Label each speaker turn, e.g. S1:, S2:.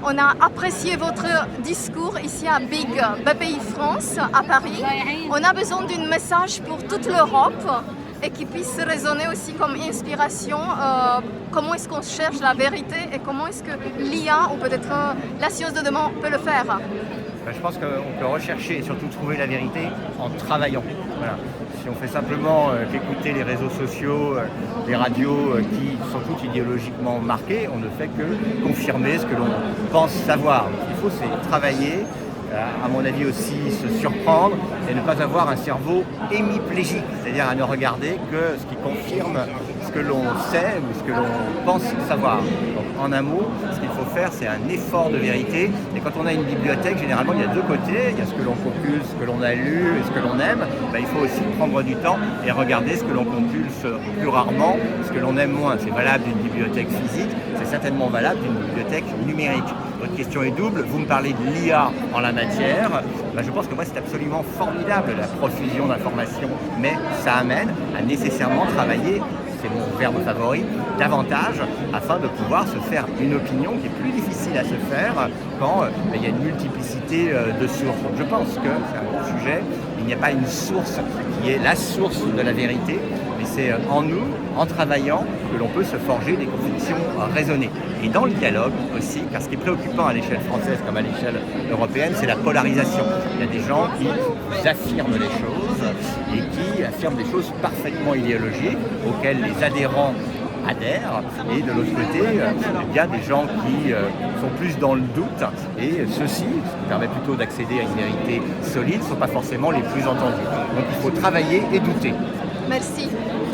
S1: on a apprécié votre discours ici à Big BPI France, à Paris. On a besoin d'un message pour toute l'Europe et qui puisse résonner aussi comme inspiration. Comment est-ce qu'on cherche la vérité et comment est-ce que l'IA ou peut-être la science de demain peut le faire?
S2: Je pense qu'on peut rechercher et surtout trouver la vérité en travaillant. Voilà. Si on fait simplement qu'écouter les réseaux sociaux, les radios qui sont toutes idéologiquement marquées, on ne fait que confirmer ce que l'on pense savoir. Ce qu'il faut, c'est travailler, à mon avis aussi se surprendre et ne pas avoir un cerveau hémiplégique, c'est-à-dire à ne regarder que ce qui confirme ce que l'on sait ou ce que l'on pense savoir. Donc en un mot, ce qu'il faut faire, c'est un effort de vérité. Et quand on a une bibliothèque, généralement, il y a deux côtés. Il y a ce que l'on compulse, ce que l'on a lu et ce que l'on aime. Il faut aussi prendre du temps et regarder ce que l'on compulse plus rarement, ce que l'on aime moins. C'est valable d'une bibliothèque physique, c'est certainement valable d'une bibliothèque numérique. Votre question est double. Vous me parlez de l'IA en la matière. Je pense que moi, c'est absolument formidable, la profusion d'informations. Mais ça amène à nécessairement travailler, c'est mon verbe favori, davantage, afin de pouvoir se faire une opinion qui est plus difficile à se faire quand il y a une multiplicité de sources. Donc je pense que c'est un bon sujet. Il n'y a pas une source qui est la source de la vérité, mais c'est en nous, en travaillant, que l'on peut se forger des convictions raisonnées. Et dans le dialogue aussi, car ce qui est préoccupant à l'échelle française comme à l'échelle européenne, c'est la polarisation. Il y a des gens qui affirment les choses et qui affirment des choses parfaitement idéologiques auxquelles les adhérents adhèrent, et de l'autre côté, il y a des gens qui sont plus dans le doute, et ceux-ci, ce qui permet plutôt d'accéder à une vérité solide, ne sont pas forcément les plus entendus. Donc il faut travailler et douter.
S1: Merci.